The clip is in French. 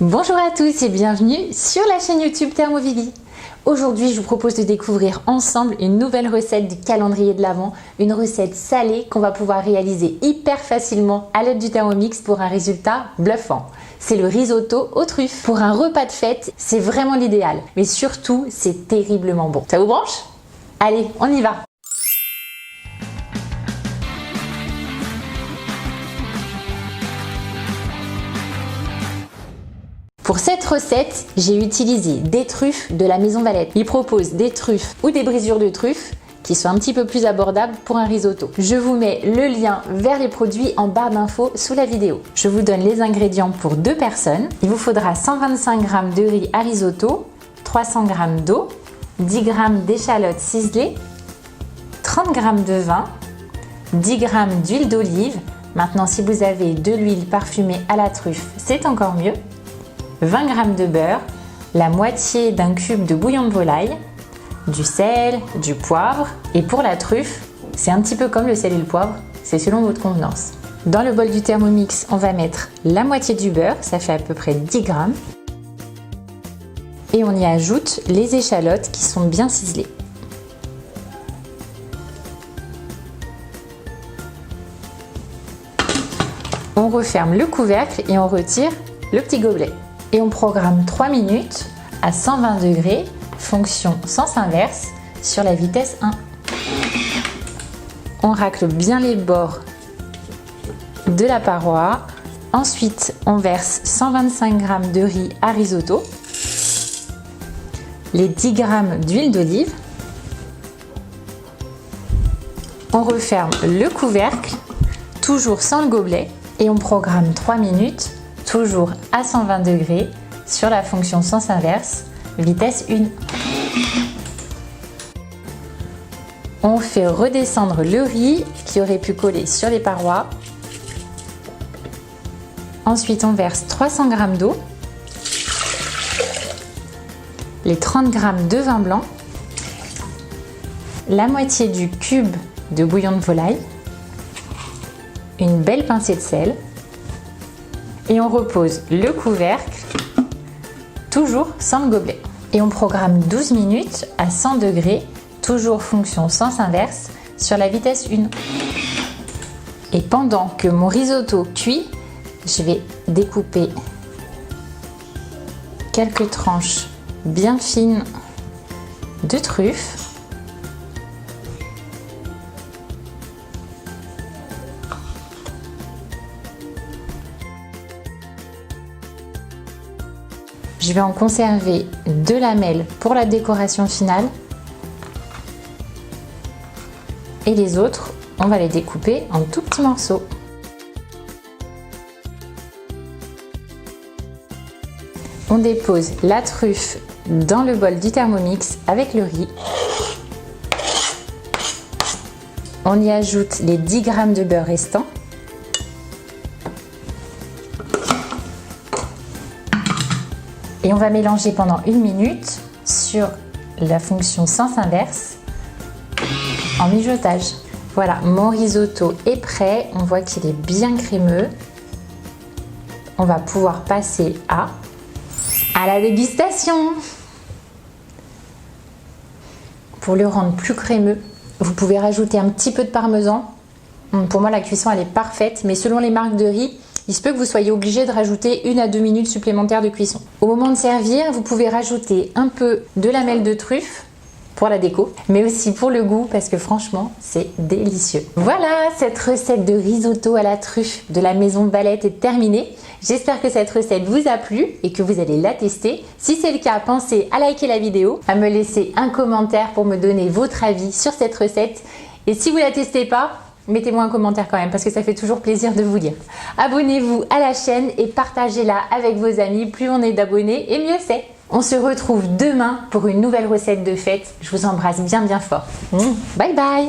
Bonjour à tous et bienvenue sur la chaîne YouTube Thermovili. Aujourd'hui, je vous propose de découvrir ensemble une nouvelle recette du calendrier de l'Avent, une recette salée qu'on va pouvoir réaliser hyper facilement à l'aide du Thermomix pour un résultat bluffant. C'est le risotto aux truffes. Pour un repas de fête, c'est vraiment l'idéal, mais surtout, c'est terriblement bon. Ça vous branche? Allez, on y va! Pour cette recette, j'ai utilisé des truffes de la Maison Valette. Ils proposent des truffes ou des brisures de truffes qui sont un petit peu plus abordables pour un risotto. Je vous mets le lien vers les produits en barre d'infos sous la vidéo. Je vous donne les ingrédients pour 2 personnes. Il vous faudra 125 g de riz à risotto, 300 g d'eau, 10 g d'échalotes ciselées, 30 g de vin, 10 g d'huile d'olive. Maintenant, si vous avez de l'huile parfumée à la truffe, c'est encore mieux. 20 g de beurre, la moitié d'un cube de bouillon de volaille, du sel, du poivre et pour la truffe, c'est un petit peu comme le sel et le poivre, c'est selon votre convenance. Dans le bol du Thermomix, on va mettre la moitié du beurre, ça fait à peu près 10 g et on y ajoute les échalotes qui sont bien ciselées. On referme le couvercle et on retire le petit gobelet. Et on programme 3 minutes à 120 degrés, fonction sens inverse, sur la vitesse 1. On racle bien les bords de la paroi. Ensuite, on verse 125 g de riz à risotto, les 10 g d'huile d'olive. On referme le couvercle, toujours sans le gobelet, et on programme 3 minutes toujours à 120 degrés sur la fonction sens inverse, vitesse 1. On fait redescendre le riz qui aurait pu coller sur les parois. Ensuite, on verse 300 g d'eau, les 30 g de vin blanc, la moitié du cube de bouillon de volaille, une belle pincée de sel. Et on repose le couvercle, toujours sans le gobelet. Et on programme 12 minutes à 100 degrés, toujours fonction sens inverse, sur la vitesse 1. Et pendant que mon risotto cuit, je vais découper quelques tranches bien fines de truffes. Je vais en conserver 2 lamelles pour la décoration finale. Et les autres, on va les découper en tout petits morceaux. On dépose la truffe dans le bol du Thermomix avec le riz. On y ajoute les 10 g de beurre restants. Et on va mélanger pendant 1 minute sur la fonction sens inverse en mijotage. Voilà, mon risotto est prêt. On voit qu'il est bien crémeux. On va pouvoir passer à la dégustation. Pour le rendre plus crémeux, vous pouvez rajouter un petit peu de parmesan. Pour moi, la cuisson elle est parfaite, mais selon les marques de riz, il se peut que vous soyez obligé de rajouter 1 à 2 minutes supplémentaires de cuisson. Au moment de servir, vous pouvez rajouter un peu de lamelles de truffe pour la déco, mais aussi pour le goût parce que franchement, c'est délicieux. Voilà, cette recette de risotto à la truffe de la Maison Valette est terminée. J'espère que cette recette vous a plu et que vous allez la tester. Si c'est le cas, pensez à liker la vidéo, à me laisser un commentaire pour me donner votre avis sur cette recette. Et si vous ne la testez pas, mettez-moi un commentaire quand même parce que ça fait toujours plaisir de vous lire. Abonnez-vous à la chaîne et partagez-la avec vos amis. Plus on est d'abonnés et mieux c'est. On se retrouve demain pour une nouvelle recette de fête. Je vous embrasse bien fort. Bye bye.